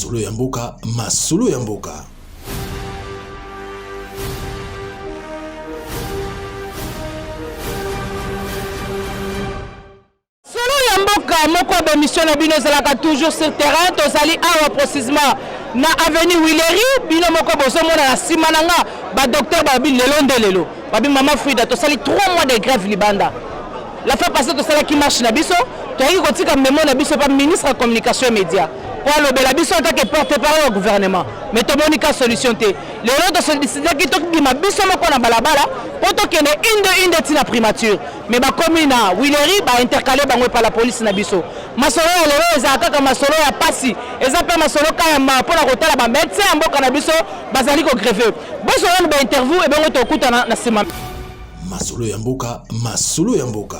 Masolo ya mboka, masolo ya mboka. Solo ya mboka moko ba mission na bino ezalaka toujours sur terrain tozali awa précisément na avenue Willery bino moko bozo mona na sima nanga ba docteur ba bi lelo ndelelo ba bi mama Frida tosali 3 mois de grève libanda. La fois passée tosala ki marche na biso toyaki kotika memo na biso pa ministre de communication et médias. Pour le Belabiso en tant que porte-parole au gouvernement. Mais tout le monde a solution. Les autres sont décidés qu'ils ont dit que na balabala pour que une de tina primature. Mais ba commune à Willery ba intercalé par la police na biso. Masolo les ezaka masolo ya pasi. Ezapa masolo kayama pour la rotala ba médecin mboka na biso bazali ko grève. Boso ba interview et ben to kuta na sema. Masolo ya mboka, masolo ya mboka.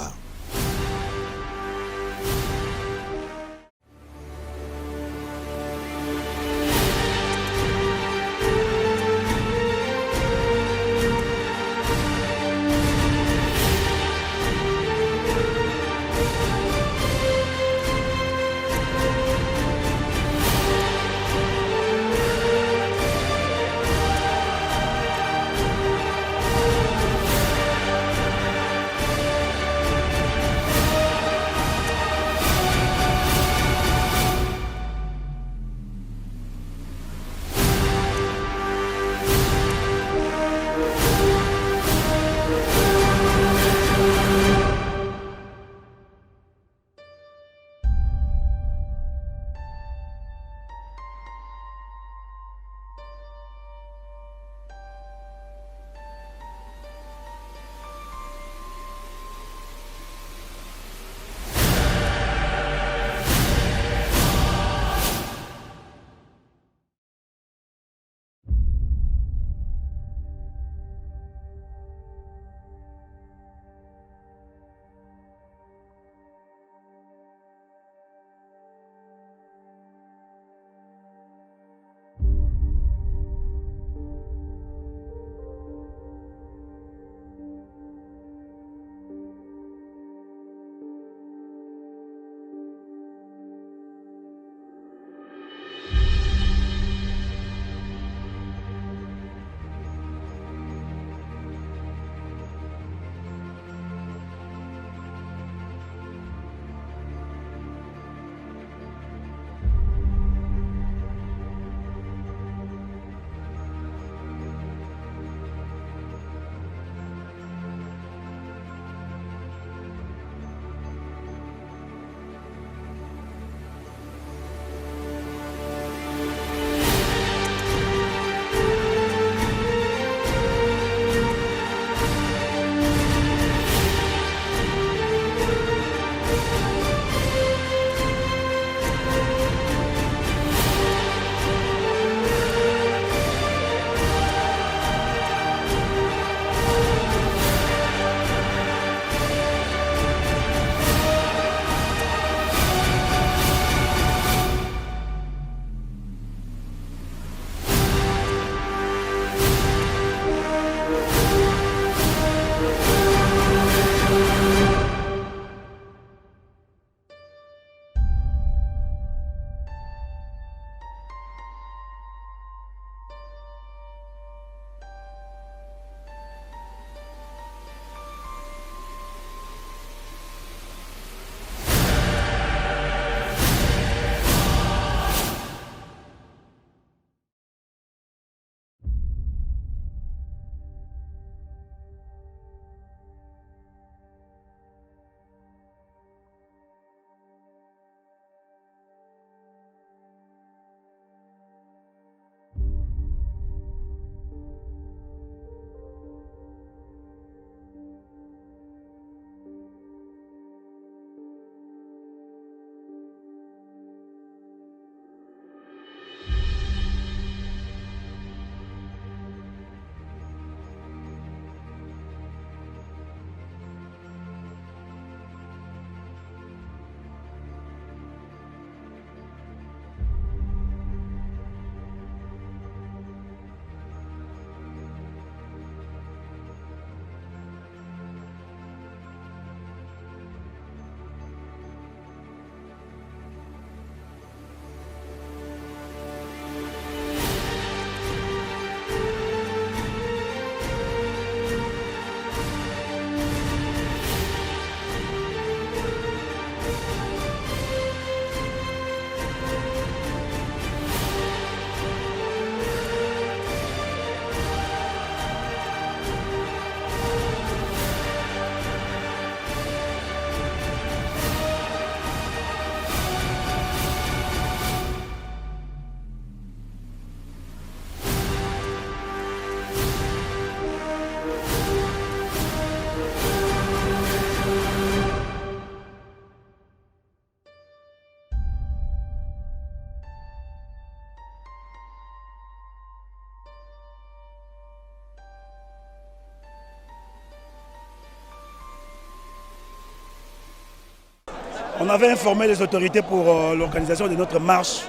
On avait informé les autorités pour l'organisation de notre marche,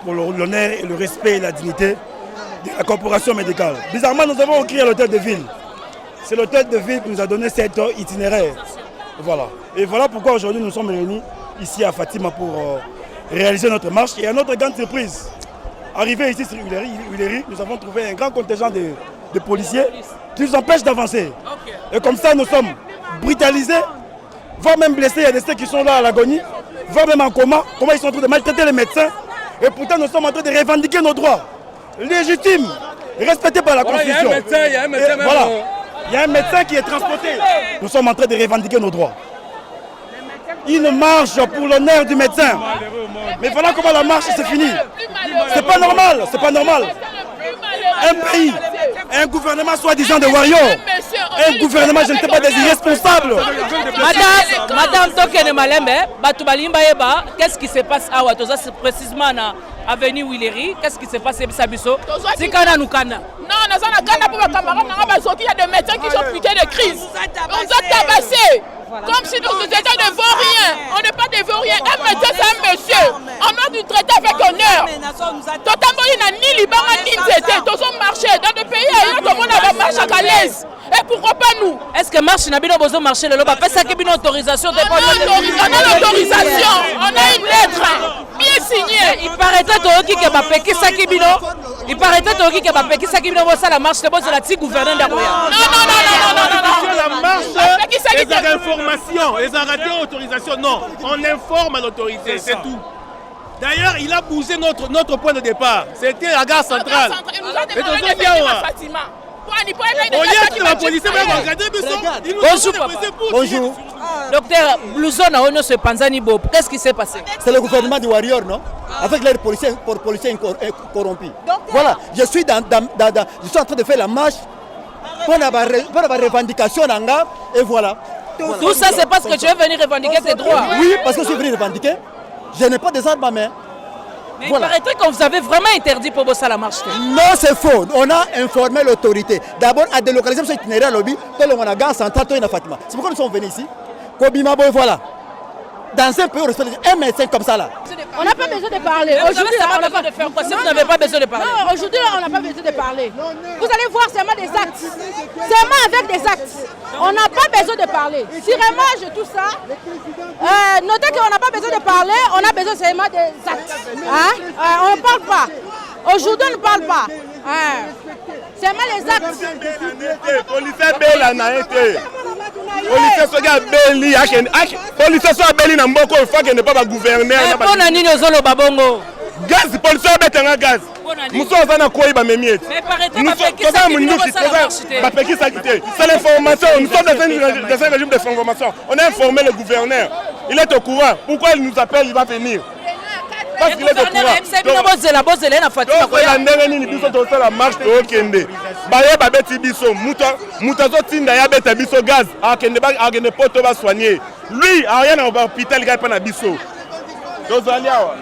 pour l'honneur et le respect et la dignité de la corporation médicale. Bizarrement, nous avons écrit à l'hôtel de ville. C'est l'hôtel de ville qui nous a donné cet itinéraire. Voilà. Et voilà pourquoi aujourd'hui nous sommes réunis ici à Fatima pour réaliser notre marche. Et à notre grande surprise, arrivé ici sur Huiléry, nous avons trouvé un grand contingent de policiers qui nous empêchent d'avancer. Et comme ça, nous sommes brutalisés, voire même blessés. Il y a des ceux qui sont là à l'agonie, voire même en coma. Comment ils sont en train de maltraiter les médecins. Et pourtant, nous sommes en train de revendiquer nos droits légitimes, respectés par la Constitution. Il y a un médecin, voilà. Il y a un médecin qui est transporté. Nous sommes en train de revendiquer nos droits. Une marche pour l'honneur du médecin. Mais voilà comment la marche s'est finie. C'est pas normal, c'est pas normal. Un pays, un gouvernement soi-disant de warriors, un gouvernement, je ne sais pas, des irresponsables. Madame Tokene Malembe, Batubalimba Eba, qu'est-ce qui se passe à Ouattoza, précisément à avenue Huiléry, qu'est-ce qui se passe à Sabiso? C'est Kana Nukana. Non, nous sommes en Ghana pour mes camarades, il y a des médecins qui sont putain de crise. On nous a tabassés. Comme si nous étions des vauriens. On n'est pas des vauriens. Un médecin, c'est un monsieur. On doit nous traiter avec honneur. Totalement, il n'a ni Liban, ni Nzete. Tous ont marché dans des pays ailleurs, tout le monde a marché à l'aise. Et pourquoi pas nous? Est-ce que marche n'a pas besoin de marcher le loba? Parce qu'il y a une autorisation. On a l'autorisation. On a une lettre bien signée. Il paraît que Bapeki Sakibino. Il paraît que Bapeki Sakibino va la marche. C'est bon, c'est la petite gouverneur d'Arouya. Non. La marche, les informations, les arrêtés autorisation, non. On informe à l'autorité, c'est tout. D'ailleurs, il a bougé notre point de départ. C'était la gare centrale. Il nous a demandé de venir à Fatima. Bonjour. Docteur Blouson a ce Panzani Bob. Qu'est-ce qui s'est passé? C'est le gouvernement du Warrior, non? Avec les policiers corrompus. Voilà, je suis en train de faire la marche pour la revendication et voilà. Tout ça, c'est parce que tu veux venir revendiquer tes droits. Oui, parce que je suis venu revendiquer. Je n'ai pas des armes à main. Mais voilà. Il paraîtrait qu'on vous avait vraiment interdit pour bosser à la marche. Non, c'est faux. On a informé l'autorité. D'abord, à délocaliser ce itinéraire lobby, tout le monde a gare centrale, tout le Fatima. C'est pourquoi nous sommes venus ici. Kobimabo, voilà. Dans un pays, on respecte un médecin comme ça là. On n'a pas besoin de parler. Aujourd'hui, on n'a pas de faire quoi si vous n'avez pas besoin de parler? Non, aujourd'hui, on n'a pas besoin de parler. Vous allez voir seulement des actes. Seulement avec des actes. On n'a pas besoin de parler. Si vraiment tout ça, notez qu'on n'a pas besoin de parler, on a besoin seulement des actes. On ne parle pas. Aujourd'hui, on ne parle pas. Seulement les actes. Policiers sont belli na mboko il faut que ne pas gouverner. Pour nani ozolo babongo. Gaz policiers betanga gaz. Muso zana koi ba memiet. Mais c'est l'information, nous sommes dans un régime d'information. On a informé le gouverneur. Il est au courant. Pourquoi il nous appelle, il va venir? Parce qu'il est au courant. La marche de Okende. Baye babeti biso mutazo tinda ya beta biso gaz akende ba agende poto ba soigner. Lui a rien à l'hôpital il pas na biso. Tozali awa.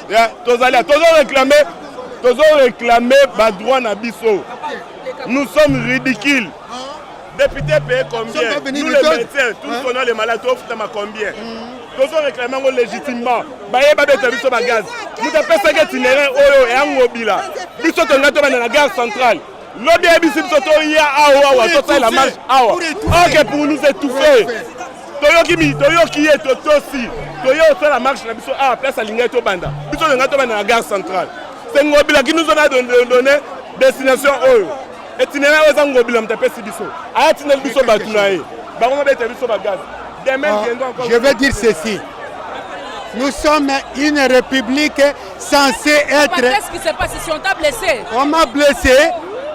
Ya tozali tozo réclamer ba droit na biso. Nous sommes ridicules. Député paye combien? Nous les médecins, tous on a les malades, tous on a combien? Tous on réclame légitimement. Baye babeta biso ba gaz. Nous appelons ça itinéraire oyo et angobila. Biso to ngato ba na gare centrale. L'obé biso to ya awa to la marche awa. OK pour nous étouffer. Toyoki est aussi. Toyo fait la marche na biso à place à lingato banda. Biso to ngato ba na gare centrale. C'est ngobila qui nous a donné destination oyo. Itinéraire aux angobila mtapesi biso. A itinéraire biso batunae. Ba on ba biso ba gaz. Je veux dire ceci. Nous sommes une république censée être... Qu'est-ce qui s'est passé si on t'a blessé? On m'a blessé,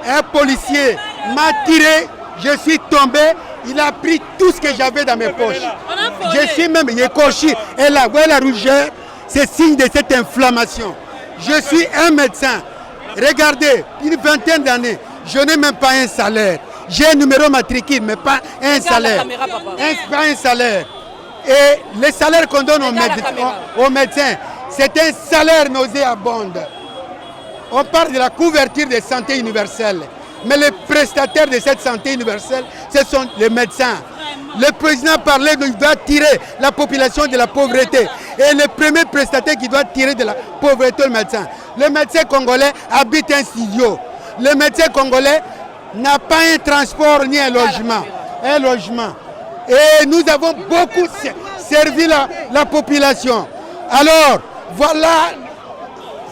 un policier m'a tiré, je suis tombé, il a pris tout ce que j'avais dans mes poches. Je suis même écorché. Et là, voyez la rougeur, c'est signe de cette inflammation. Je suis un médecin. Regardez, une vingtaine d'années, je n'ai même pas un salaire. J'ai un numéro matricule, mais pas un salaire. Pas un salaire. Et les salaires qu'on donne aux médecins, c'est un salaire nauséabond. On parle de la couverture de santé universelle. Mais les prestataires de cette santé universelle, ce sont les médecins. Le président parlait qu'il doit tirer la population de la pauvreté. Et le premier prestataire qui doit tirer de la pauvreté, le médecin. Le médecin congolais habite un studio. Le médecin congolais n'a pas un transport ni un logement. Un logement. Et nous avons beaucoup servi la population. Alors, voilà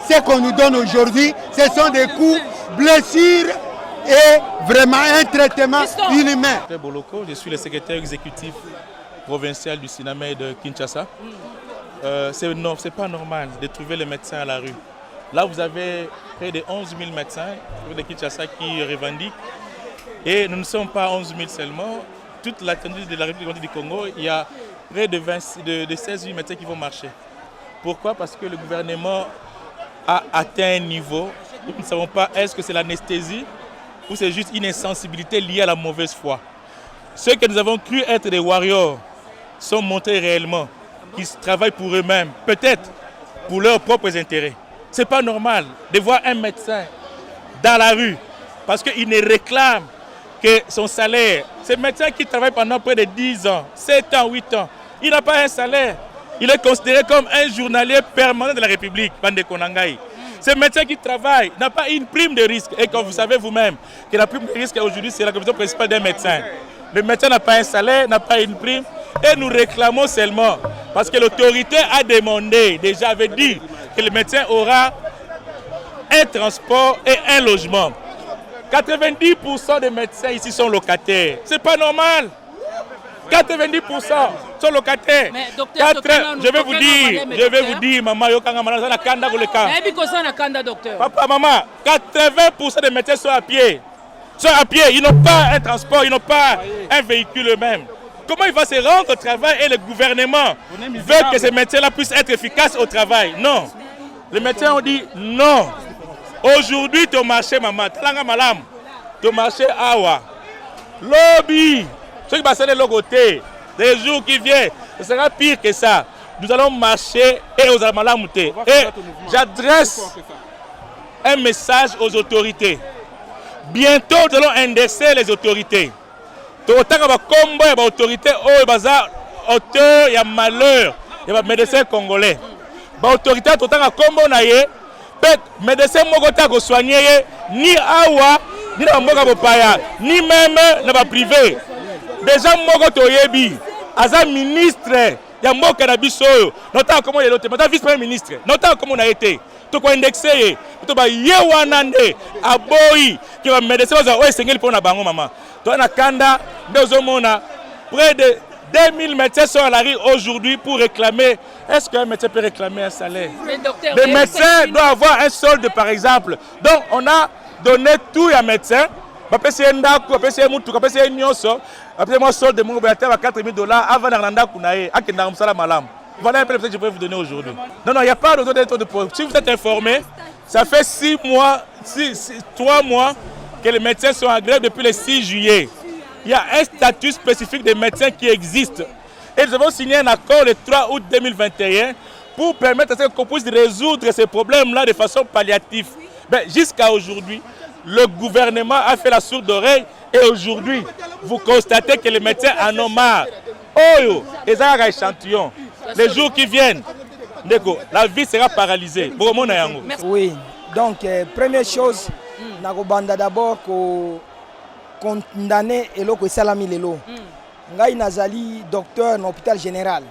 ce qu'on nous donne aujourd'hui. Ce sont des coups, blessures et vraiment un traitement inhumain. Je suis le secrétaire exécutif provincial du Sinamé de Kinshasa. C'est pas normal de trouver les médecins à la rue. Là, vous avez près de 11 000 médecins de Kinshasa qui revendiquent. Et nous ne sommes pas 11 000 seulement. Toute l'étendue de la République du Congo, il y a près de 16 000 médecins qui vont marcher. Pourquoi? Parce que le gouvernement a atteint un niveau. Nous ne savons pas est-ce que c'est l'anesthésie ou c'est juste une insensibilité liée à la mauvaise foi. Ceux que nous avons cru être des warriors sont montrés réellement, qui travaillent pour eux-mêmes, peut-être pour leurs propres intérêts. Ce n'est pas normal de voir un médecin dans la rue parce qu'il ne réclame que son salaire. Ce médecin qui travaille pendant près de 10 ans, 7 ans, 8 ans, il n'a pas un salaire. Il est considéré comme un journalier permanent de la République, Bande Konangaï. Ce médecin qui travaille n'a pas une prime de risque. Et comme vous savez vous-même que la prime de risque aujourd'hui, c'est la commission principale des médecins. Le médecin n'a pas un salaire, n'a pas une prime. Et nous réclamons seulement, parce que l'autorité a demandé, déjà avait dit, que le médecin aura un transport et un logement. 90% des médecins ici sont locataires. C'est pas normal. 90% sont locataires. Mais docteur, je vais vous dire, maman, papa, maman, 80% des médecins sont à pied. Ils n'ont pas un transport, ils n'ont pas un véhicule eux-mêmes. Comment il va se rendre au travail et le gouvernement veut que ces médecins-là puissent être efficaces au travail? Non. Les médecins ont dit non. Aujourd'hui, ton marché, maman, ton marché, awa. Lobby. Ceux qui passent de l'autre côté, les jours qui viennent, ce sera pire que ça. Nous allons marcher et aux Almalamouté. Et j'adresse un message aux autorités. Bientôt, nous allons indexer les autorités. Autant que combo et autorité, auteur, il y a malheur, il y a médecins congolais. Autorité, autant que combo naie, médecin mogota ko soigner ni awa, ni na mboka bopaya, ni même na ba privé. Déjà mogoto yebi, aza ministre, ya mboka na biso oyo, nota comment il est, nota vice-premier ministre, nota comment on a été. To ko indexer, to ba yewana nde aboyi ki ba médecin oza o esengeli pona bango mama. To na kanda ndozomona près de 2000 médecins sont à la rue aujourd'hui pour réclamer. Est-ce qu'un médecin peut réclamer un salaire? Les médecins doivent avoir un solde par exemple. Donc on a donné tout à un médecin. Après c'est un daku, après c'est un moutou, après c'est un nyoso. Après moi solde de mon gouvernement à $4 000 avant d'arrender kunaye. Akenda msala malam. Voilà un peu que je peux vous donner aujourd'hui. Non, il n'y a pas de taux de pauvreté. Si vous êtes informé, ça fait 3 mois que les médecins sont en grève depuis le 6 juillet. Il y a un statut spécifique des médecins qui existe. Et nous avons signé un accord le 3 août 2021 pour permettre à ce qu'on puisse résoudre ces problèmes-là de façon palliative. Jusqu'à aujourd'hui, le gouvernement a fait la sourde oreille et aujourd'hui, vous constatez que les médecins en ont marre. Oh, et ça a un échantillon. Les jours qui viennent, la vie sera paralysée. Oui, donc première chose, Nagobanda d'abord condamné eloko salami lelo. Ngai nazali docteur na hôpital général.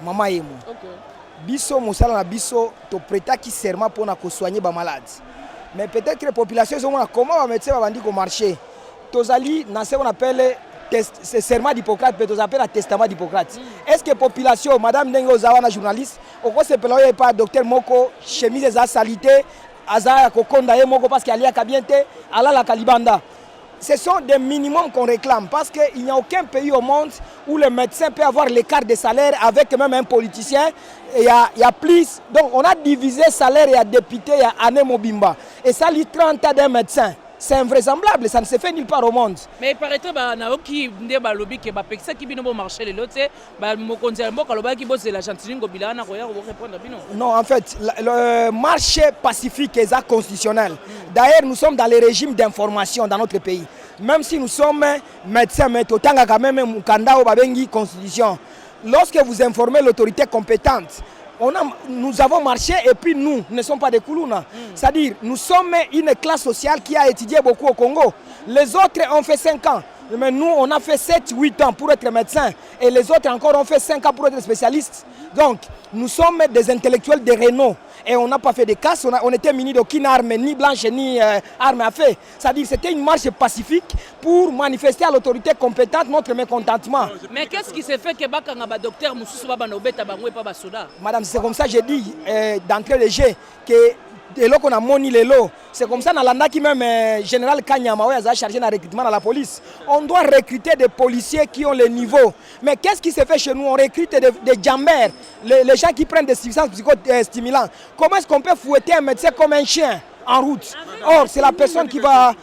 Mama yemo. Biso musala na biso to prêta qui serment pour na ko soigner ba malades. Mais peut-être que les populations sont comment va médecin va bandi ko marcher. Tozali na ce qu'on appelle c'est serment d'Hippocrate, peut on appelle le testament d'Hippocrate. Est-ce que la population, madame Nengo Zawana journaliste, au quoi c'est pelé par docteur Moko, chemise des salité, Aza Kokonda Moko parce qu'il y a Kabiente, Allah la Kalibanda. Ce sont des minimums qu'on réclame parce qu'il n'y a aucun pays au monde où le médecin peut avoir l'écart de salaire avec même un politicien. Il y a plus. Donc on a divisé salaire et à député et à Anne Mobimba. Et ça, les 30 ans d'un médecin. C'est invraisemblable, ça ne se fait nulle part au monde. Mais il paraît que Naoki Ndeba lobby qui va pexer qui bino marché les lots, Mokonzi Mboka loba qui bosse la Chantiline Gobila na roya ou répondre bino. Non, en fait, le marché pacifique est constitutionnel. D'ailleurs, nous sommes dans le régime d'information dans notre pays. Même si nous sommes médecins, mais autant quand même Mukanda ou Babengi constitution. Lorsque vous informez l'autorité compétente, nous avons marché et puis nous ne sommes pas des Koulouna. C'est-à-dire, nous sommes une classe sociale qui a étudié beaucoup au Congo. Les autres ont fait 5 ans. Mais nous, on a fait 7-8 ans pour être médecins. Et les autres encore ont fait 5 ans pour être spécialistes. Donc, nous sommes des intellectuels de renom. Et on n'a pas fait de casse, on était munis d'aucune arme, ni blanche, ni arme à feu. C'est-à-dire que c'était une marche pacifique pour manifester à l'autorité compétente notre mécontentement. Mais qu'est-ce qui s'est fait que le docteur Moussou Babanobeta Bangwe pas Basoda? Madame, c'est comme ça que j'ai dit d'entrée de jeu que et là qu'on a moni les lots. C'est comme ça dans l'anda qui même général Kanyama a chargé dans le recrutement dans la police. On doit recruter des policiers qui ont le niveau. Mais qu'est-ce qui se fait chez nous? On recrute des jambers, les gens qui prennent des substances psychostimulantes. Comment est-ce qu'on peut fouetter un médecin comme un chien en route? Or, c'est la personne qui va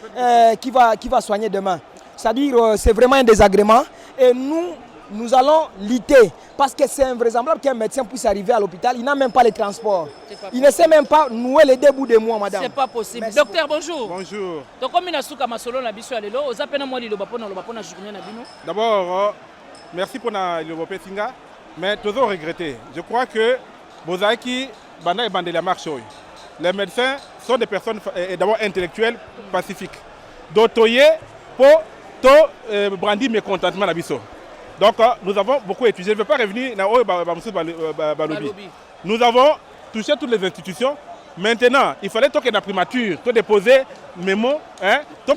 soigner demain. C'est-à-dire, c'est vraiment un désagrément. Et nous allons lutter parce que c'est invraisemblable qu'un médecin puisse arriver à l'hôpital. Il n'a même pas les transports. Il ne sait même pas nouer les deux bouts de moi, madame. C'est pas possible. Merci. Docteur, bonjour. Bonjour. Donc, comme il a souka masolo na biso alelo, aux appels moi le bapona journée na bino. D'abord, merci pour le Singa, mais toujours regretter. Je crois que Bozaki, Banda et Bandela marche. Les médecins sont des personnes d'abord intellectuelles, pacifiques. Dotoye pour brandir mécontentement la biso. Donc nous avons beaucoup étudié. Je ne veux pas revenir dans Balobi. Nous avons touché toutes les institutions. Maintenant, il fallait que la primature, déposer mes mots,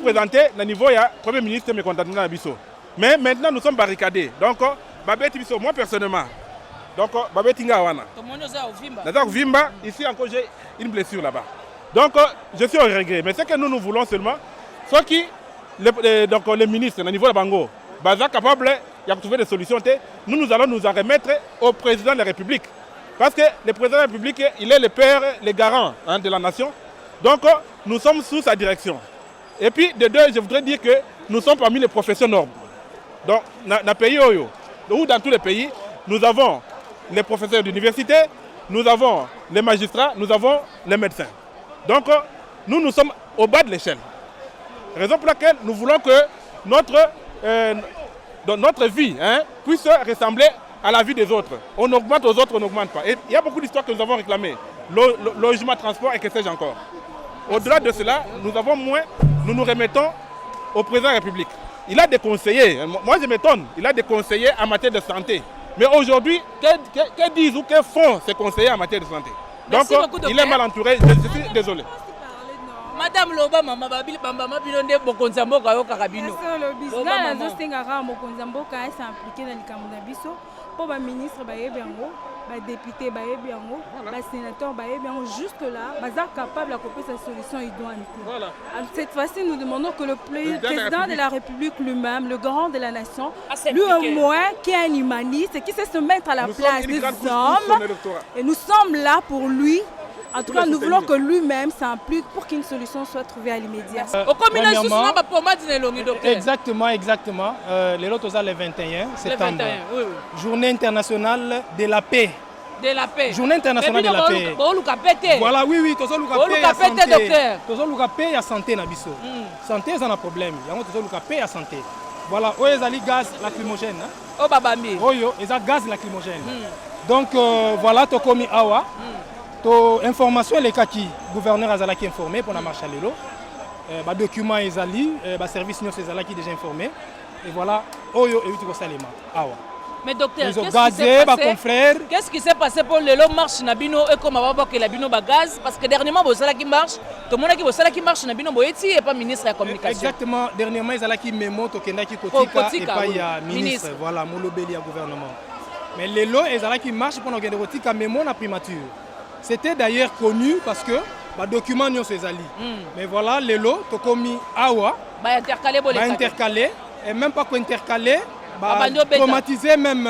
présenter le niveau du Premier ministre mécontentement à Bisso. Mais maintenant, nous sommes barricadés. Donc, moi personnellement, donc, ici encore j'ai une blessure là-bas. Donc, je suis au regret. Mais ce que nous voulons seulement, c'est que les ministres, au niveau de Bango, sont capables de trouver des solutions. Nous allons nous en remettre au président de la République. Parce que le président de la République, il est le père, le garant de la nation. Donc, nous sommes sous sa direction. Et puis, de deux, je voudrais dire que nous sommes parmi les professions nobles. Donc, dans le pays, ou dans tous les pays, nous avons les professeurs d'université, nous avons les magistrats, nous avons les médecins. Donc, nous sommes au bas de l'échelle. Raison pour laquelle nous voulons que notre vie puisse ressembler à la vie des autres. On augmente aux autres, on n'augmente pas. Et il y a beaucoup d'histoires que nous avons réclamées. Logement, transport et que sais-je encore. Au-delà de cela, nous nous remettons au président de la République. Il a des conseillers, moi je m'étonne, il a des conseillers en matière de santé. Mais aujourd'hui, que disent ou que font ces conseillers en matière de santé? Donc, il est mal entouré, je suis désolé. Madame Loba, Mama Babil, Bamba Bilonde, Bokonzamboka, Yokarabino. Le business, nous sommes Bokonzamboka, est impliqué dans le Kamunabiso. Pour les ministres, les députés, les sénateurs, juste là, ils sont capables de couper cette solution idoine. Voilà. Cette fois-ci, nous demandons que le président de la République lui-même, le grand de la nation, lui au moins, qui est un humaniste, qui sait se mettre à la place des hommes, et nous sommes là pour lui. En tout cas, nous voulons que lui-même s'implique pour qu'une solution soit trouvée à l'immédiat. Exactement. Les lots le 21 septembre. Oui. Journée internationale de la paix. De la paix. Journée internationale de la paix. Voilà, oui, tous les paix à santé na biso. Santé c'est un problème. Tous les paix à santé. Voilà, ils gaz lacrymogène. Oh babami. Oyo, ils gaz lacrymogène. Donc voilà, to komi awa. Information les cas qui gouverneur Azalaki informé pour la marche à l'élo. Documents Ezali, service nous Ezalaki déjà informé. Et voilà, Oyo et Utiko Salema. Mais docteur, qu'est-ce qui s'est passé pour l'élo marche Nabino et comment va voir que la bino gaz? Parce que dernièrement, Bozalaki marche, tout le monde qui Bozalaki marche Nabino Boeti et pas ministre de la communication. Exactement, dernièrement, Ezalaki Memo, Tokendaki Kotika et pas ministre. Voilà, Molobeli à gouvernement. Mais l'élo Ezalaki marche pour nous gagner Kotika Memo na primature. C'était d'ailleurs connu parce que les documents sont Ezali. Mais voilà, les lots, Tokomi Awa, intercalé, et même pas qu'intercalé, traumatiser même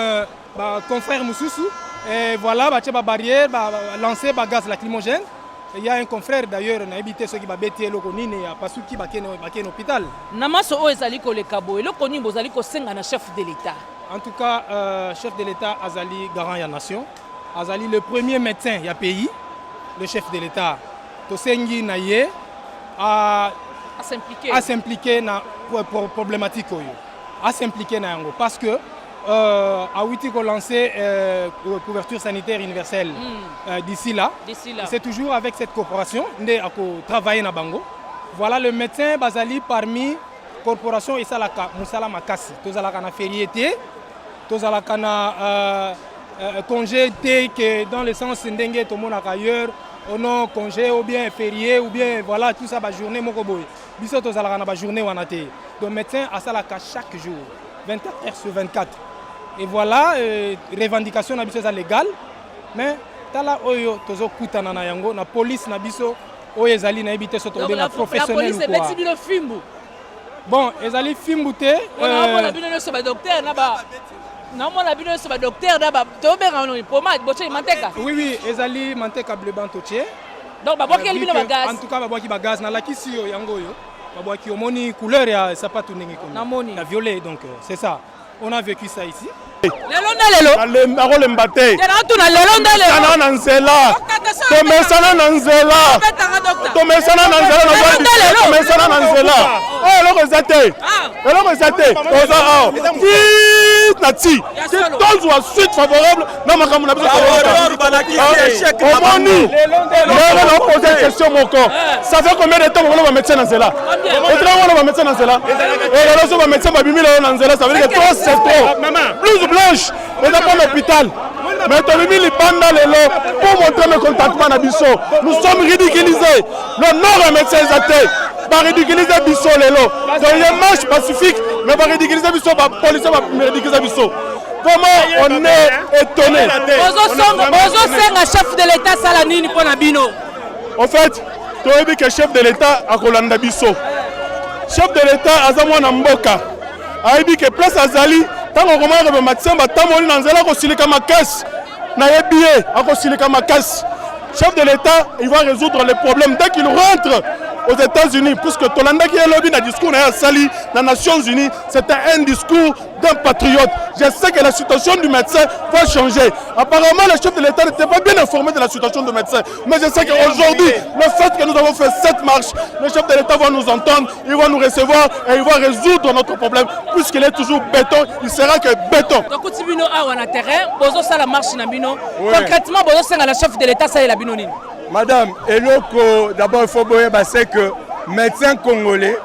confrère Moussoussou. Et voilà, barrière, lancer gaz lacrymogène. Il y a un confrère d'ailleurs, on a habité ceux qui va bêter le conine et pas ceux qui va à l'hôpital. Namaso o ezali ko le kabo et le koni bozali ko senga na chef de l'État. En tout cas, chef de l'État Azali garant ya nation, Azali le premier médecin ya pays, le chef de l'État. Tosengi naye à s'impliquer dans la problématique à s'impliquer dans yango parce que a ouiti ko lancé couverture sanitaire universelle d'ici là. C'est toujours avec cette coopération ndé ako travailler na bango. Voilà le médecin bazali parmi corporation esalaka musala makasi. Tozalaka na férié, tozalaka na congé que dans le sens ndenge to monaka ailleurs, on congé ou bien férié ou bien voilà tout ça ba journée moko boy. Biso tozalaka na ba journée wana te. Donc médecin asalaka chaque jour 24 heures sur 24. Et voilà, revendication na biso légale, mais tala oyo tozo kutana na yango na police na biso oyo ezali na ebité so tobe na professionnel ou quoi. La police est beti fimbu. Bon, ezali fimbu te. On a la bino so ba docteur na ba. Na mo la bino so ba docteur na ba tobe ngano pomade boche manteka. Oui, ezali manteka bleu bantoche. Donc ba boki elibino ba gaz. En tout cas ba boki ba gaz na la kisi yo yango yo. Ba boki omoni couleur ya sapato ndenge ko. Na moni. La violet donc c'est ça. On a vécu ça ici. Arole mbate. Sana na nzela. Tomesana na nzela. Tomesana na nzela. Tomesana na nzela. Oh, eloko ezate. Eloko ezate. Oza ah. Vite na ti. Tous wa suite favorable na makambo na biso. Omoni. Lelo na poser question moko. Ça fait combien de temps on va mettre na nzela? On va mettre na nzela. Et lelo so va mettre ba bimila na nzela, ça veut dire que trop c'est trop. Blouse blanche. On n'a pas l'hôpital. Mais tu as mis les bandes dans les lots pour montrer le contentement à Bisso. Nous sommes ridiculisés. Le nord est médecin exaté. Va ridiculiser Bisso les lots. Donc il y a une marche pacifique, mais va ridiculiser Bisso, va policier va ridiculiser Bisso. Comment on est étonné. Bonjour, c'est un chef de l'État Salanini pour Nabino. En fait, tu as vu que le chef de l'État a Kolanda Bisso. Chef de l'État Azamou Namboka a dit que place Azali. Tant qu'on commence à mettre un tamoli dans la cosilika makas, na yebié, à cosilika makas. Chef de l'État, il va résoudre les problèmes dès qu'il rentre aux États-Unis, puisque Tolanda qui est lobby dans le discours à Sali, dans les Nations Unies, c'était un discours d'un patriote. Je sais que la situation du médecin va changer. Apparemment, le chef de l'État n'était pas bien informé de la situation du médecin. Mais je sais qu'aujourd'hui, le fait que nous avons fait cette marche, le chef de l'État va nous entendre, il va nous recevoir et il va résoudre notre problème. Puisqu'il est toujours béton, il sera que béton. Donc, si vous avez un terrain, vous avez la marche, concrètement, vous avez le chef de l'État, ça est la binonine. Madame, d'abord il faut c'est que médecin congolais,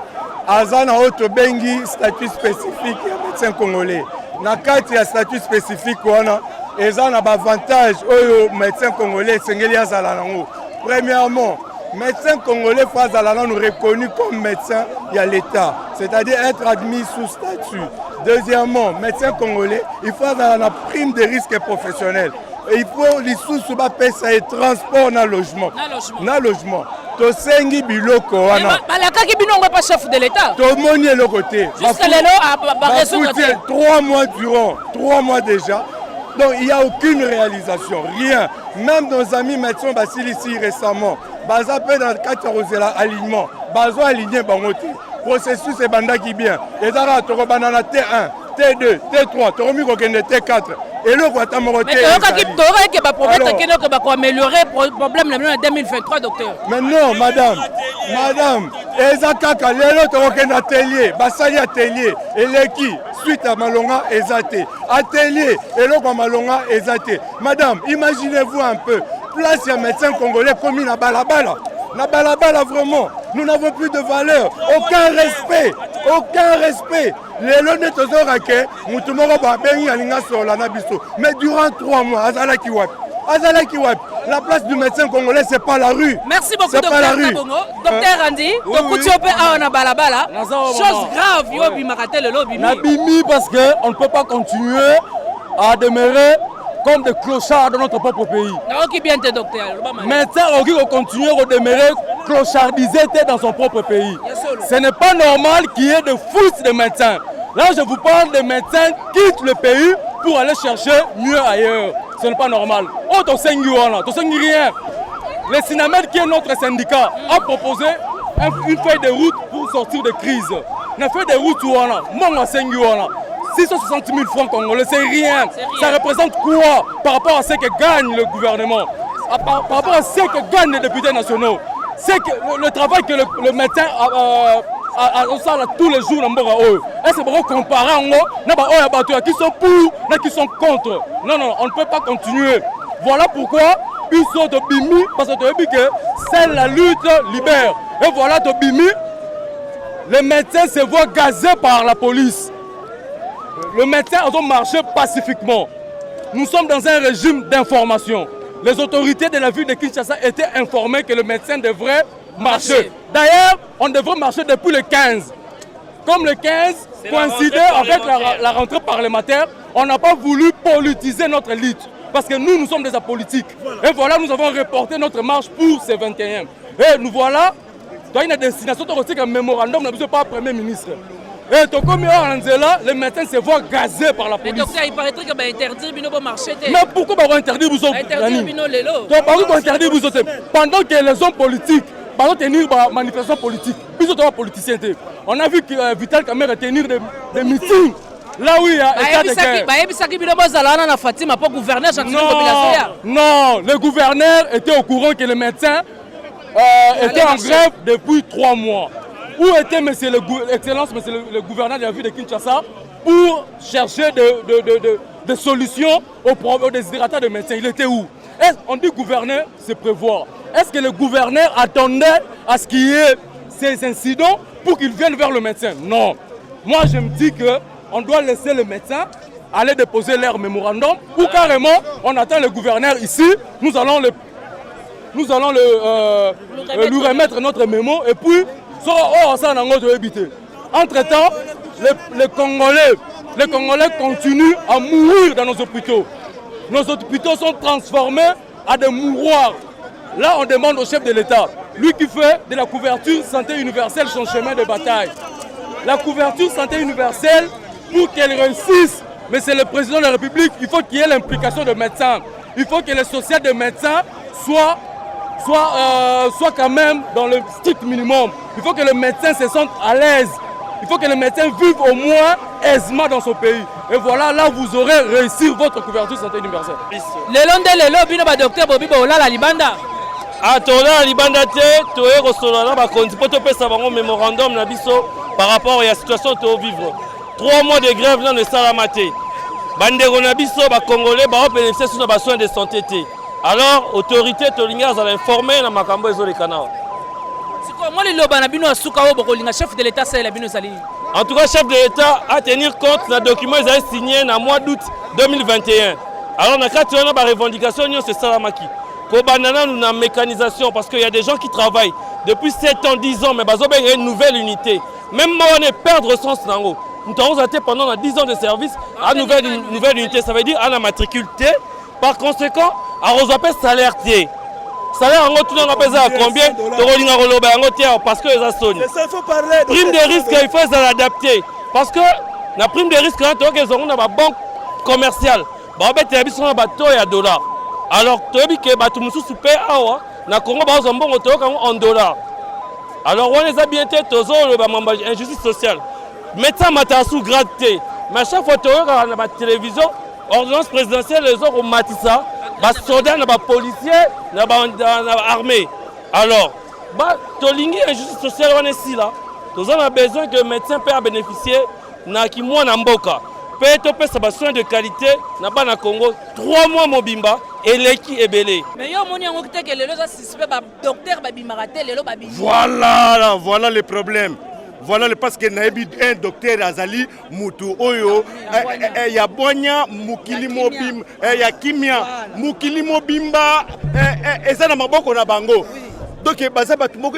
Azana Oto Bengi, statut spécifique, médecin congolais. Dans il y a statut spécifique, il y a un avantage aux médecins congolais. Premièrement, médecin congolais nous reconnu comme médecin il y a l'État, c'est-à-dire être admis sous statut. Deuxièmement, médecin congolais, il faut avoir la prime de risque professionnel. Et il faut les sous payer ça et transport dans logement. Dans logement. To sengi biloko wana. Balaka ki bino pas chef de l'État. To moni le côté. Jusqu'à là 3 mois durant, 3 mois déjà. Donc il n'y a aucune réalisation, rien. Même nos amis médecins Basili ici récemment, baza peut dans 4 alignement, bazo aligné bangote. Processus est banda qui bien. Et ça to banana T1, T2, T3, to remis T4. Et le quoi mais tu as améliorer le problème en 2023, docteur. Mais non, madame, Ezakaka, le atelier, Basali atelier, et l'équipe, suite à Malonga, Ezate, atelier, et le Malonga, Ezate. Madame, imaginez-vous un peu, place un médecin congolais commis à Balabala. Na balabala vraiment, nous n'avons plus de valeur, aucun respect. Les lones tozorake, mutumoro ba bengi alinga sola na biso. Mais durant 3 mois, Azala Kiwap, la place du médecin congolais c'est pas la rue. Merci beaucoup docteur Kabongo. Docteur Randy, donc tu peux na balabala. Chose grave yo bimakate le lobby. Na bimi parce que on ne peut pas continuer à demeurer comme des clochards dans notre propre pays. Médecin qui continue à demeurer clochardisé dans son propre pays. Ce n'est pas normal qu'il y ait de fous de médecins. Là, je vous parle de médecins qui quittent le pays pour aller chercher mieux ailleurs. Ce n'est pas normal. Oh, tu sais rien. le Sinamed, qui est notre syndicat, a proposé une feuille de route pour sortir de crise. La feuille de route, moi, 660 000 francs congolais, c'est rien. Ça représente quoi par rapport à ce que gagne le gouvernement, par rapport à ce que gagnent les députés nationaux? C'est que le travail que le médecin a tous les jours dans eux. Est-ce que vous comparez qui sont pour, qui sont contre? Non, non, on ne peut pas continuer. Voilà pourquoi ils sont de Bimi, parce que c'est la lutte libère. Et voilà de Bimi, les médecins se voient gazés par la police. Le médecin a marché pacifiquement. Nous sommes dans un régime d'information. Les autorités de la ville de Kinshasa étaient informées que le médecin devrait marcher. D'ailleurs, on devrait marcher depuis le 15. Comme le 15 coïncidait avec la rentrée parlementaire, on n'a pas voulu politiser notre lutte. Parce que nous sommes des apolitiques. Et voilà, nous avons reporté notre marche pour ce 21. Et nous voilà, dans une destination, tu as un mémorandum, nous ne pas Premier ministre. Et comme les médecins se voient gazés par la police. Mais docteur, il paraîtrait que interdire de marcher. Mais pourquoi on va interdire vous autres? Pendant que les hommes politiques, pendant tenir des manifestations politiques, politiciens. On a vu que Vital Kamerhe tenir des meetings. Là où il y a état de guerre. Non, le gouverneur était au courant que les médecins étaient en grève depuis 3 mois. Où était monsieur le gouverneur de la ville de Kinshasa pour chercher des solutions aux désiderata de médecins? Il était où? On dit gouverneur, c'est prévoir. Est-ce que le gouverneur attendait à ce qu'il y ait ces incidents pour qu'ils viennent vers le médecin? Non. Moi, je me dis qu'on doit laisser les médecins aller déposer leur mémorandum ou carrément, on attend le gouverneur ici, nous allons lui remettre notre mémo et puis entre-temps, les Congolais continuent à mourir dans nos hôpitaux. Nos hôpitaux sont transformés à des mouroirs. Là, on demande au chef de l'État, lui qui fait de la couverture santé universelle son chemin de bataille. La couverture santé universelle, pour qu'elle réussisse, mais c'est le président de la République, il faut qu'il y ait l'implication de médecins. Il faut que le social des médecins soit quand même dans le strict minimum. Il faut que le médecin se sente à l'aise. Il faut que le médecin vive au moins aisément dans son pays. Et voilà, là vous aurez réussi votre couverture santé universelle. Le docteur Bobi Bola la libanda. Tola la libanda te, toye kosolana ba konzi poto pesa bango mémorandum na biso par rapport à la situation to vivre. 3 mois de grève dans le salamate. Bandeko na biso ba congolais ba bénéficier sur ba soins de santé. Alors, autorité Tolinga va informer na makambo ezolekana. Chef de l'État, c'est la Binozali. En tout cas, chef de l'État a tenir compte d'un document qu'ils avaient signé en mois d'août 2021. Alors, on a quatre revendications, c'est Salamaki. Kobanana, nous avons une mécanisation parce qu'il y a des gens qui travaillent depuis 7 ans, 10 ans, mais il y a une nouvelle unité. Même moi, on est perdre sens dans l'eau. Nous avons été pendant 10 ans de service à une nouvelle unité. Ça veut dire à la matriculité. Par conséquent, à Rosapé, salaire tiers. Salaire en tout le monde pèse à combien? Parce que les assonis. Prime de risque, il faut l'adapter. Parce que la prime de risque, quand ils ont une banque commerciale, ils ont un bateau et un dollar. Alors, tu as dit que tu as super na Congo en dollars. Alors, on les a bien tête aux injustice sociale. Médecin Matassou gratte. Mais à chaque fois que tu as la télévision, ordonnance présidentielle, les autres ont matissa. Les soldats, les policiers, les armées. Alors, tolingi injustice sociale, on est ici là. Nous avons besoin que le médecin puisse bénéficier de Mboka. Peut-être que ça soins de qualité, na Congo, 3 mois mobimba et l'équipe est belé. Mais il y a un docteur voilà le problème. Voilà parce que un docteur Azali Moutou Oyo, il y a Bonya, Mukili Mobim, il y a Kimia, Mukili Mobimba, et ça n'a pas beaucoup de bango. Donc il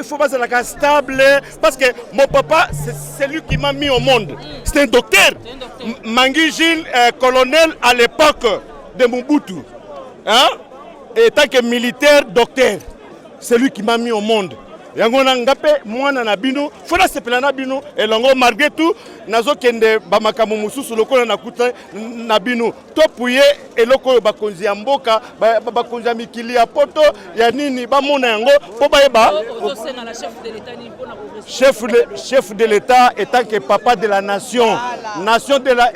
faut être stable parce que mon papa, c'est lui qui m'a mis au monde. C'est un docteur. Mangui Gilles, colonel à l'époque de Mobutu. Hein? Et tant que militaire, docteur. C'est lui qui m'a mis au monde. yango na ngape mwana na bino fona sepela na bino elongo malgré tout nazokende bamakambo mosusu lokola nakuta na bino topuye eloko oyo bakonzi ya mboka bakonzi ya mikili ya poto ya nini bamona yango po bayeba chef de l'État étant que papa de la nation nation de la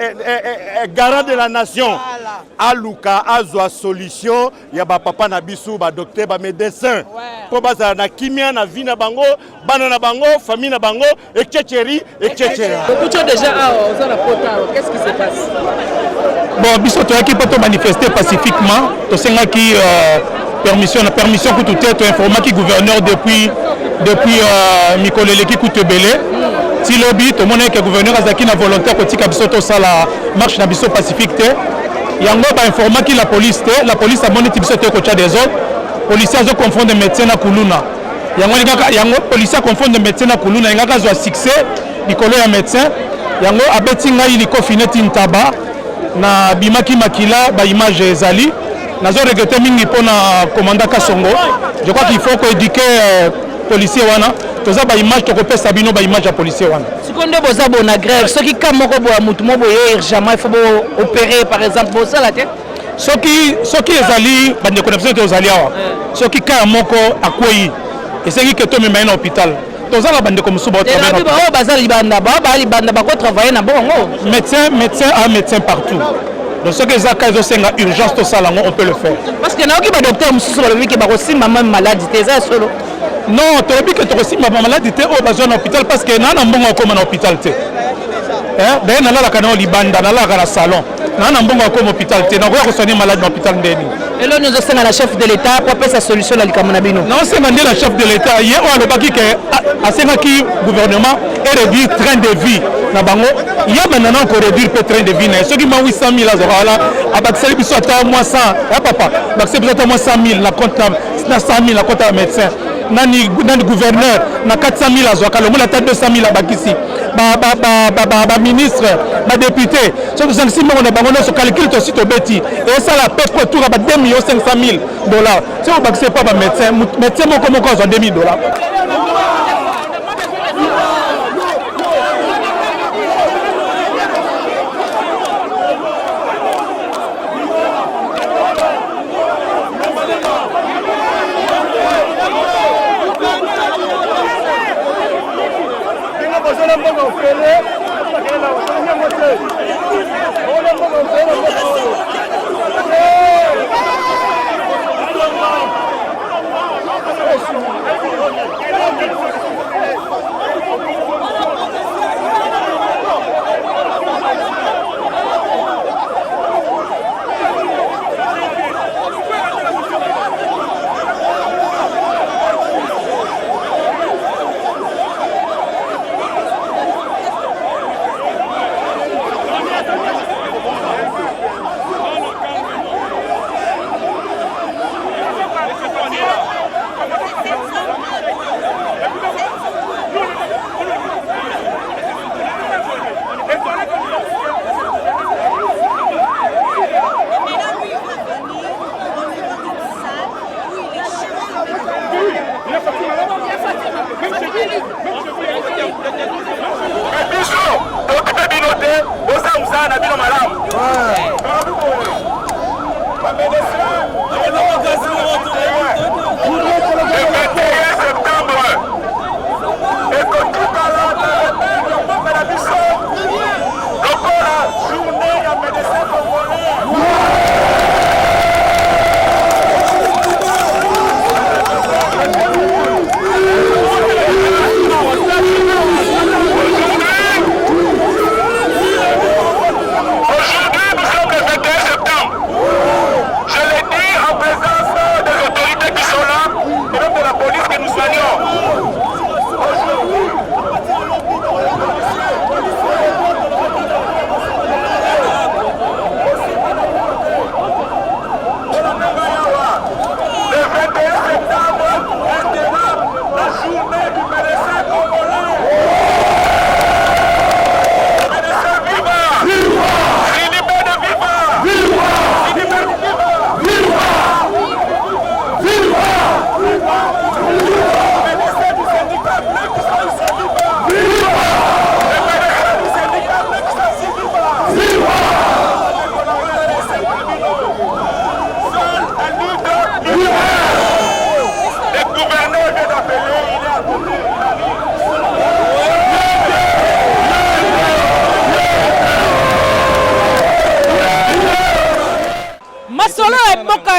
garant de la nation aluka azwa solution ya ba papa na bisu ba docteur ba médecin po bazala na kimia na vie na bango bana na bango famille na bango ekchecheri beaucoup déjà aux la pota qu'est-ce qui se passe bon biso to yaki poto manifester pacifiquement to senga ki permission que tout est informé qui gouverneur depuis Mikolele qui coûte belé si lobby to mona que gouverneur azaki na volontaire ko tika biso to sala marche na biso pacifique te yango ba informa ki la police a moni biso te ko tia des autres policiers zo confondre médecin na kuluna yango policier confondre médecin na kuluna ngaka zo succès likolo ya médecin yango abeti ngai liko fineti ntaba na bimaki makila ba image ezali nazo regretter mingi pona commandant Kasongo je crois qu'il faut que éduquer policier wana toza ba image to kopesa bino ba image ya policier wana seconde boza bona grève soki ka moko boya mutu mo boye urgemment il faut opérer par exemple boza la tête soki ezali bande connexion to ezali awa soki ka moko akwei esengi que to mema na hôpital toza la bande comme suba travailler ba baza libanda ba libanda ba ko travailler na bongo médecin partout. Donc ce que les cas senga urgence to sala on peut le faire. Parce que na oki ba docteur mususu ba biki ba ko simba même maladie teza solo. Non, tu as dit que tu as aussi ma maladie au besoin d'hôpital parce que non bon comme un hôpital te. Hein? Ben na la kana libanda na la salon. Non bon comme hôpital te. Na ko soigner malade dans l'hôpital ndeni. Et là nous sommes la chef de l'état pour appeler sa solution la likamona bino. Non, c'est mandé la chef de l'état hier on a le baki que asenga ki gouvernement et réduire train de vie na bango. Il y a maintenant encore réduire le train de vie. Ceux qui m'ont 800 000 là abakseli biso ata moins 100. Hein papa? Abakseli biso ata moins 100 000 la compte na 100 000 la compte à médecin. Nani gouverneur na 400 000 azwaka le monde 200 000 abakisi ba ministre ba député so que ça si on a bango so calcul to site beti et ça la paie pour tout ba 2 500 000 dollars si on bakise pas ba médecin moko zo 2 000 dollars.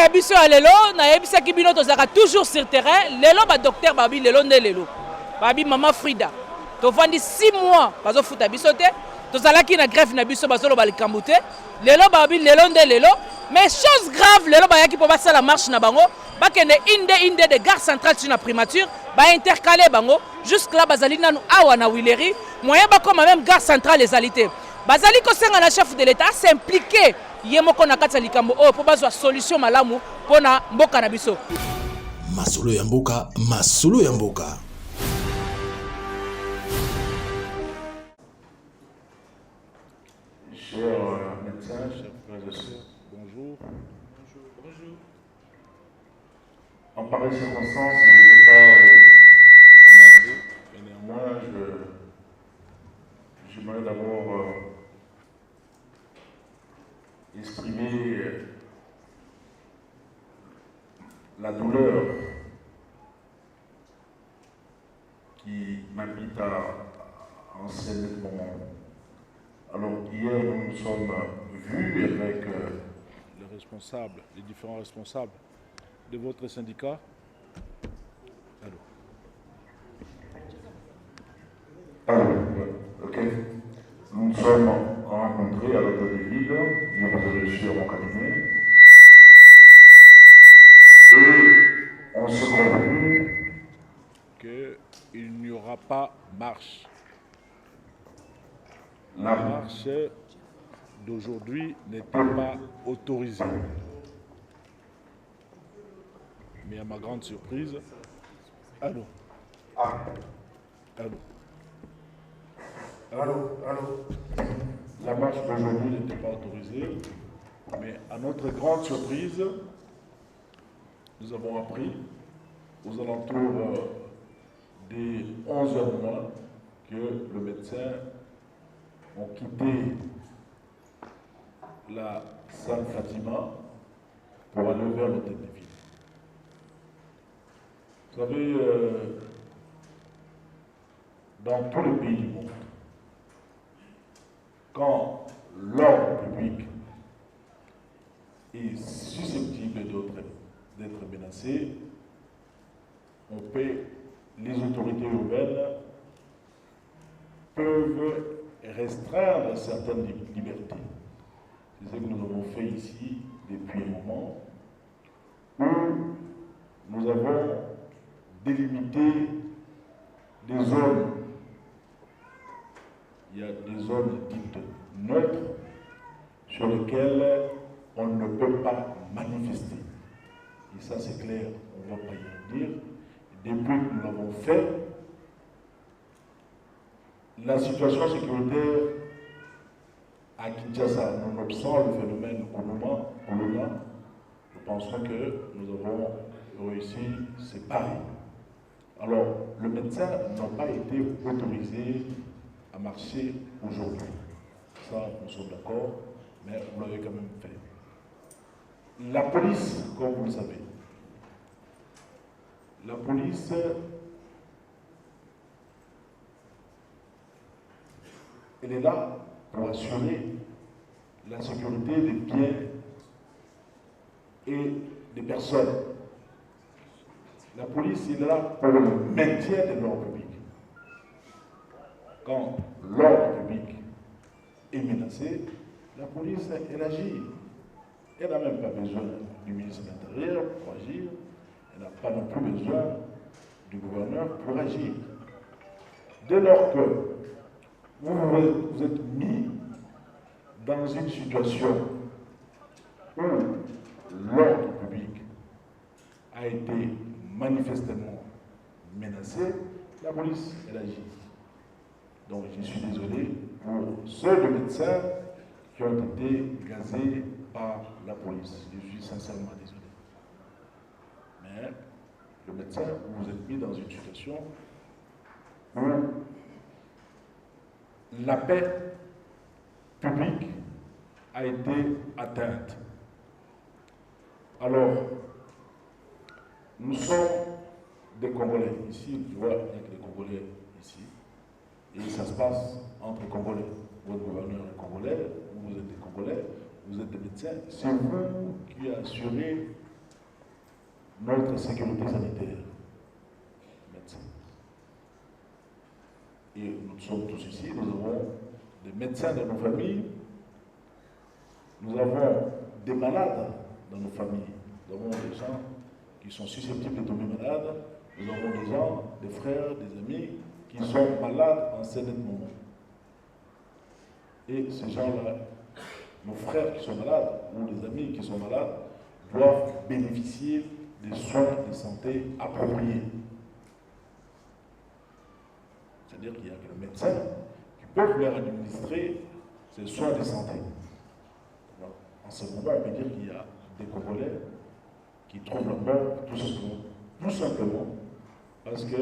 biso ya lelo nayebisaki bino tozalaka toujours sur terrain lelo badocteur babi lelo nde lelo babi mama Frida tovandi 6 mois bazofuta biso te tozalaki na grève na biso bazoloba likambo te lelo babi lelo nde lelo mais chose grave lelo bayaki mpo basala marche na bango bakende inde de gare centrale sur na primature baintercale bango jusque là bazali nanu awa na Wileri moyen bakoma même gare centrale ezali te bazali kosenga na chef de l'état s'impliquer ye moko na kati ya likambo oyo mpo bazwa solution malamu mpo na mboka na biso. Masolo ya mboka, masolo ya mboka. Chers médecins, chers frères et sœurs, bonjour. Bonjour. En pareille circonstance, je ne vais pas commencer, mais néanmoins, j'aimerais d'abord exprimer la douleur qui m'invite à enseigner mon monde. Alors hier, nous nous sommes vus avec les différents responsables de votre syndicat. Ok. Nous nous sommes rencontrés à l'hôtel de ville, je vous ai reçu à mon cabinet. Et on s'est convenu qu'il n'y aura pas marche. La marche d'aujourd'hui n'était pas autorisée. Mais à ma grande surprise, allô. La marche d'aujourd'hui n'était pas autorisée, mais à notre grande surprise, nous avons appris aux alentours des 11h moins que le médecin ont quitté la salle Fatima pour aller vers l'hôtel de ville. Vous savez, dans tous les pays du monde, quand l'ordre public est susceptible d'être menacé, les autorités urbaines peuvent restreindre certaines libertés. C'est ce que nous avons fait ici depuis un moment, où nous avons délimité des zones. Il y a des zones dites neutres sur lesquelles on ne peut pas manifester. Et ça c'est clair, on ne va pas y en dire. Depuis que nous l'avons fait, la situation sécuritaire à Kinshasa, nonobstant le phénomène Koulouma, je pense que nous avons réussi, c'est pareil. Alors, le médecin n'a pas été autorisé à marcher aujourd'hui. Ça, nous sommes d'accord, mais vous l'avez quand même fait. La police, comme vous le savez, la police elle est là pour assurer la sécurité des biens et des personnes. La police est là pour le maintien de l'ordre public. Quand l'ordre public est menacé, la police, elle agit. Elle n'a même pas besoin du ministre de l'Intérieur pour agir. Elle n'a pas non plus besoin du gouverneur pour agir. Dès lors que vous êtes mis dans une situation où l'ordre public a été manifestement menacé, la police, elle agit. Donc je suis désolé pour ceux de médecins qui ont été gazés par la police. Je suis sincèrement désolé. Mais le médecin, vous vous êtes mis dans une situation où la paix publique a été atteinte. Alors, nous sommes des Congolais. Ici, tu vois, il n'y a que des Congolais ici. Et ça se passe entre Congolais. Votre gouverneur est Congolais, vous êtes des Congolais, vous êtes des médecins. C'est vous qui assurez notre sécurité sanitaire. Médecins. Et nous sommes tous ici, nous avons des médecins dans nos familles, nous avons des malades dans nos familles, nous avons des gens qui sont susceptibles de tomber malades, nous avons des gens, des frères, des amis qui sont malades en certain moment. Et ces gens-là, nos frères qui sont malades ou les amis qui sont malades, doivent bénéficier des soins de santé appropriés. C'est-à-dire qu'il y a que les médecins qui peuvent leur administrer ces soins de santé. Alors, en ce moment, on peut dire qu'il y a des Congolais qui trouvent la mort tout simplement parce que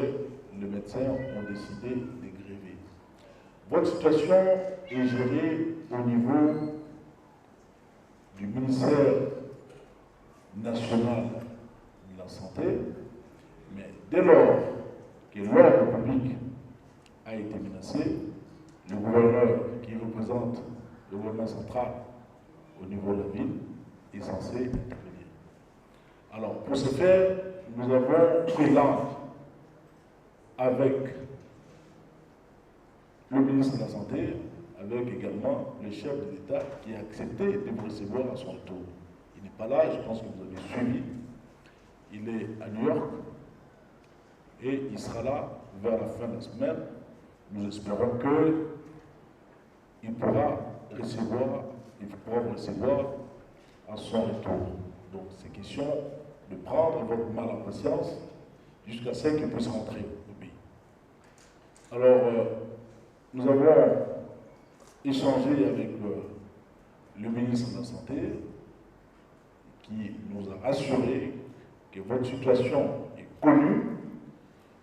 les médecins ont décidé de gréver. Votre situation est gérée au niveau du ministère national de la santé, mais dès lors que l'ordre public a été menacé, le gouverneur qui représente le gouvernement central au niveau de la ville est censé intervenir. Alors, pour ce faire, nous avons pris langue avec le ministre de la Santé, avec également le chef de l'État qui a accepté de vous recevoir à son retour. Il n'est pas là, je pense que vous avez suivi. Il est à New York et il sera là vers la fin de la semaine. Nous espérons qu'il pourra vous recevoir à son retour. Donc c'est question de prendre votre mal en patience jusqu'à ce qu'il puisse rentrer au pays. Alors, nous avons échangé avec le ministre de la Santé qui nous a assuré que votre situation est connue.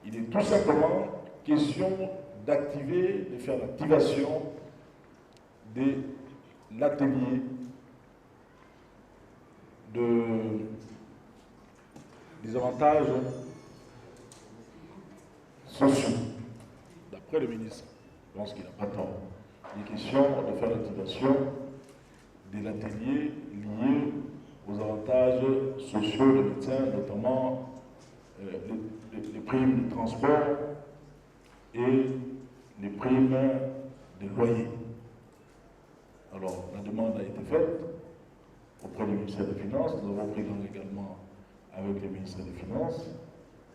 Il est tout simplement question d'activer, de faire l'activation de l'atelier des avantages sociaux. D'après le ministre, je pense qu'il n'a pas tort. Il est question de faire l'activation de l'atelier lié aux avantages sociaux des médecins, notamment les primes de transport et les primes de loyer. Alors, la demande a été faite auprès du ministère des Finances. Nous avons pris langue également avec le ministère des Finances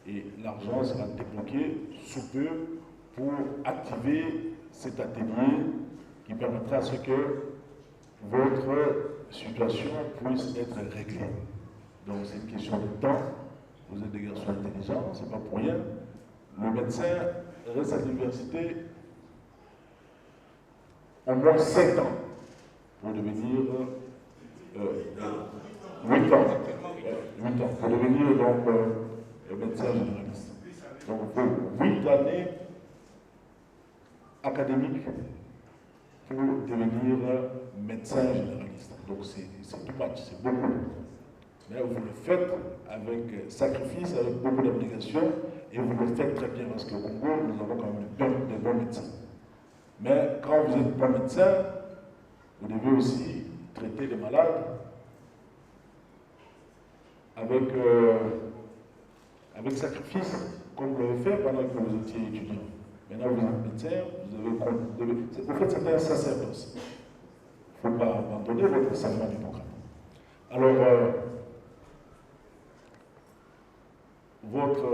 et l'argent sera débloqué sous peu pour activer cet atelier qui permettra à ce que votre situation puisse être réglée. Donc c'est une question de temps. Vous êtes des garçons intelligents, c'est pas pour rien. Le médecin reste à l'université au moins 7 ans pour devenir 8 ans. 8 ans pour devenir donc médecin généraliste. Donc il faut 8 années académiques pour devenir médecin généraliste. Donc c'est tout match, c'est beaucoup. Mais vous le faites avec sacrifice, avec beaucoup d'abnégation, et vous le faites très bien, parce qu'au Congo, nous avons quand même des bons médecins. Mais quand vous n'êtes pas médecin, vous devez aussi traiter les malades avec sacrifice, comme vous l'avez fait pendant que vous étiez étudiant. Maintenant, vous êtes médecin, vous faites certains sacerdoce. Il ne faut pas abandonner votre serment du programme. Alors, votre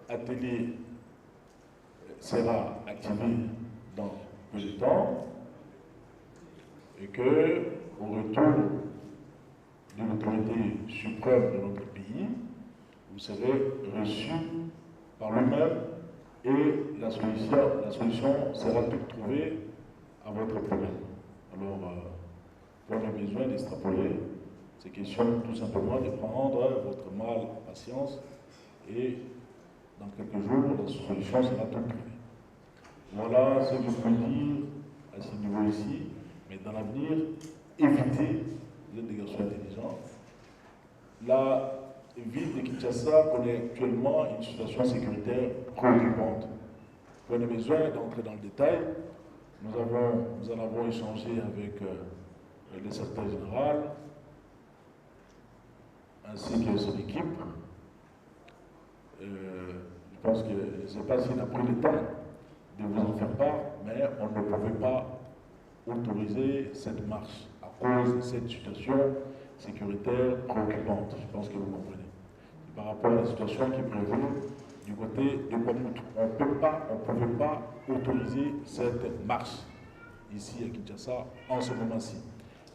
atelier sera activé dans peu de temps et que, au retour de l'autorité suprême de notre pays, vous serez reçu par lui-même et la solution sera toute trouvée à votre problème. Alors, on a besoin d'extrapoler. C'est question tout simplement de prendre votre mal en patience et dans quelques jours, la solution sera toute trouvée. Voilà ce que je peux dire à ce niveau ici, mais dans l'avenir, évitez, vous êtes des garçons intelligents. La ville de Kinshasa connaît actuellement une situation sécuritaire préoccupante. Vous avez besoin d'entrer dans le détail. Nous en avons échangé avec le secrétaire général ainsi que son équipe. Je pense que, je ne sais pas s'il a pris le temps de vous en faire part, mais on ne pouvait pas autoriser cette marche à cause de cette situation sécuritaire préoccupante. Je pense que vous comprenez. Par rapport à la situation qui est prévue du côté de Kwamutu, on ne pouvait pas autoriser cette marche ici à Kinshasa en ce moment-ci.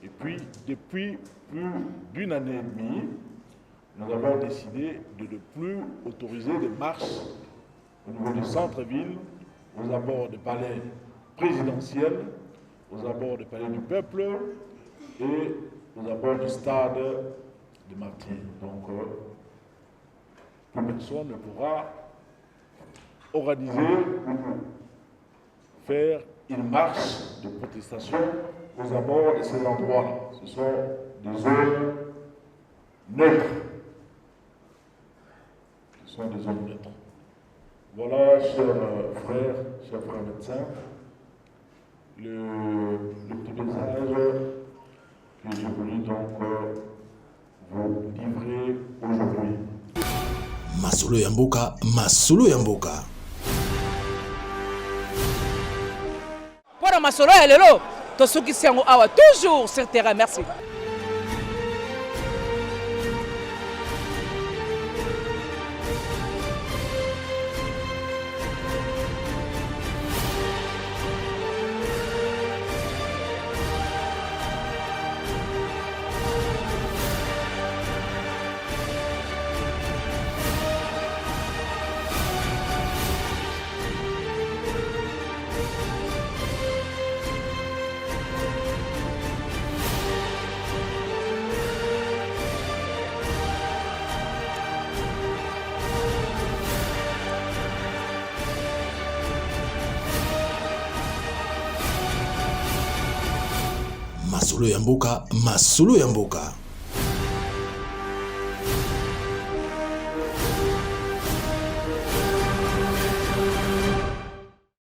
Et puis, depuis plus d'une année et demie, nous avons décidé de ne plus autoriser des marches au niveau du centre-ville, aux abords du palais présidentiel, aux abords du palais du peuple et aux abords du stade de Martyrs. Donc, plus personne ne pourra organiser ou faire une marche de protestation aux abords de ces endroits-là. Ce sont des zones neutres. Ce sont des zones neutres. Voilà, chers frères médecins, le petit message que j'ai voulu donc vous livrer aujourd'hui. Masolo ya mboka, masolo ya mboka. Pour masolo ya lelo, tosukisi yango awa toujours sur terrain. Merci. Masolo ya mboka, masolo ya mboka.